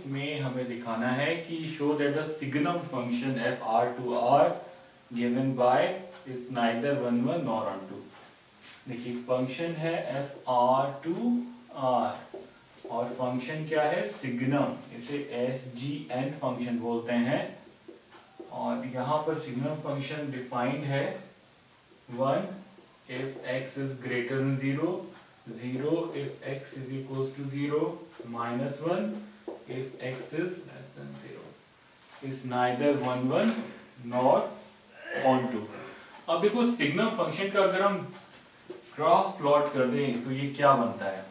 में हमें दिखाना है कि show that the signum function F R to R given by is neither 1 1 nor on 2। देखिए फंक्शन है एफ आर टू आर और फंक्शन क्या है सिग्नम, इसे एस जी एन फंक्शन बोलते हैं। और यहाँ पर सिग्नम फंक्शन डिफाइंड है 1 if x is greater than 0, 0 if x is equals to 0, minus 1 if x is less than 0, is neither 1 1 nor on 2। अब देखो सिग्नम फंक्शन का अगर हम ग्राफ प्लॉट कर दें तो ये क्या बनता है।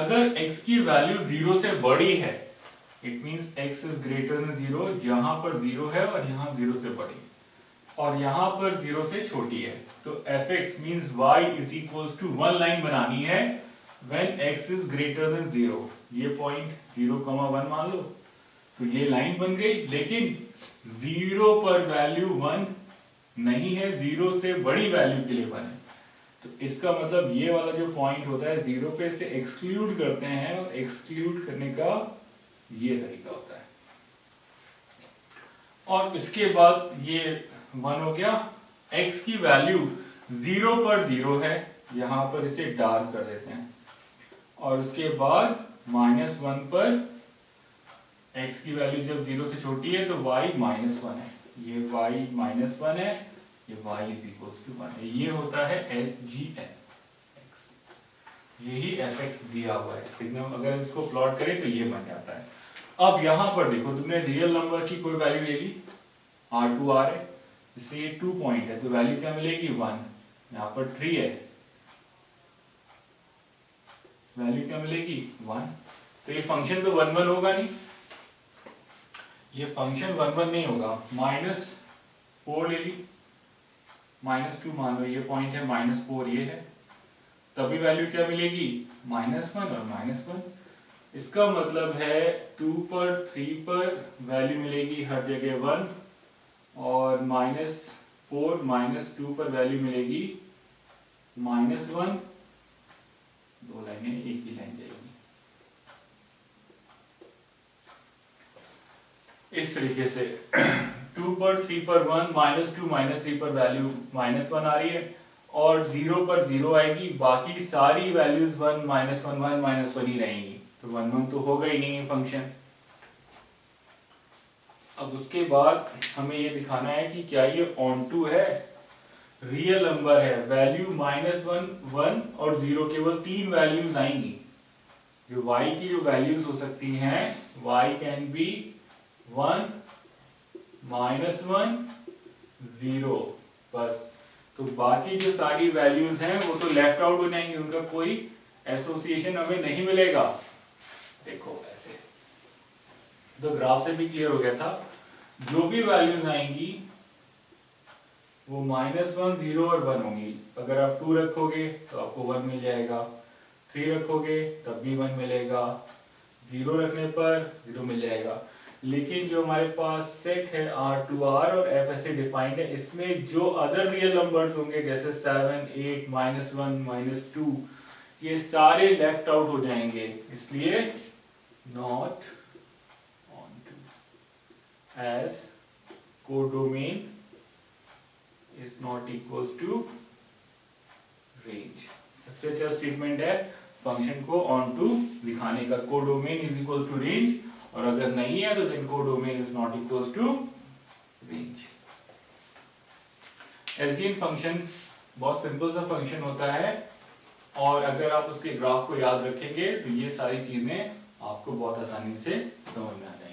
अगर x की वैल्यू 0 से बड़ी है, it means x is greater than 0, यहाँ पर 0 है और यहाँ 0 से बड़ी, और यहाँ पर 0 से छोटी है, तो fx means y is equals to 1 line बनानी है when x is greater than 0। ये पॉइंट 0,1 मान लो, तो ये लाइन बन गई। लेकिन 0 पर वैल्यू 1 नहीं है, 0 से बड़ी वैल्यू के लिए 1 है, तो इसका मतलब ये वाला जो पॉइंट होता है 0 पे से एक्सक्लूड करते हैं, और एक्सक्लूड करने का ये तरीका होता है। और इसके बाद ये 1 हो गया। x की वैल्यू 0 पर 0 है, यहाँ पर इसे डार्क कर देते हैं, और उसके बाद -1 पर x की वैल्यू जब 0 से छोटी है तो y -1 है, ये y -1 है, ये y is equals to 1 है। ये होता है SGN x, यही fx दिया हुआ है सिग्नम। अगर इसको प्लॉट करें तो ये बन जाता है। अब यहाँ पर देखो, तुमने रियल नंबर की कोई वैल्यू ले ली, r2 r है, इससे ये 2 पॉइंट है, तो वैल्यू क्या मिलेगी 1। यहाँ पर 3 है, वैल्यू क्या मिलेगी 1। तो ये फंक्शन तो 1 1 होगा नहीं, ये फंक्शन 1 1 नहीं होगा। -4 ले ली, -2 मान लो, ये पॉइंट है -4 ये है, तभी वैल्यू क्या मिलेगी -1 और -1। इसका मतलब है 2 पर 3 पर वैल्यू मिलेगी हर जगह 1, और -4 -2 पर वैल्यू मिलेगी -1। दो लाइनें एक ही लाइन जाएगी इस तरीके से। 2 पर 3 पर 1, -2 -3 पर वैल्यू -1 आ रही है, और 0 पर 0 आएगी, बाकी सारी वैल्यूज 1 -1 1 -1 ही रहेंगी, तो 1 1 तो होगा ही नहीं फंक्शन। अब उसके बाद हमें ये दिखाना है कि क्या ये ऑन टू है, रियल नंबर है, वैल्यू -1 1 और 0, केवल 3 वैल्यूज आएंगी। जो y की जो वैल्यूज हो सकती हैं, y कैन बी 1 -1 0 बस। तो बाकी जो सारी वैल्यूज हैं वो तो लेफ्ट आउट हो जाएंगी, उनका कोई एसोसिएशन हमें नहीं मिलेगा। देखो ऐसे तो ग्राफ से भी क्लियर हो गया था, जो भी वैल्यूज आएंगी वो -1 0 और 1 होंगी। अगर आप 2 रखोगे तो आपको 1 मिल जाएगा, 3 रखोगे तब भी 1 मिलेगा, 0 रखने पर 0 मिल जाएगा। लेकिन जो हमारे पास सेट है R2R और F ऐसे डिफाइंड है, इसमें जो अदर रियल नंबर्स होंगे जैसे 7 8 -1 -2, ये सारे लेफ्ट आउट हो जाएंगे, इसलिए not onto, as codomain is not equals to range। सबसे अच्छा स्टेटमेंट है फंक्शन को ऑन टू दिखाने का, codomain is equals to range, और अगर नहीं है तो then codomain is not equals to range. SGN function बहुत सिंपल सा फंक्शन होता है, और अगर आप उसके ग्राफ को याद रखेंगे तो ये सारी चीजें आपको बहुत आसानी से समझ में आ जाएंगी।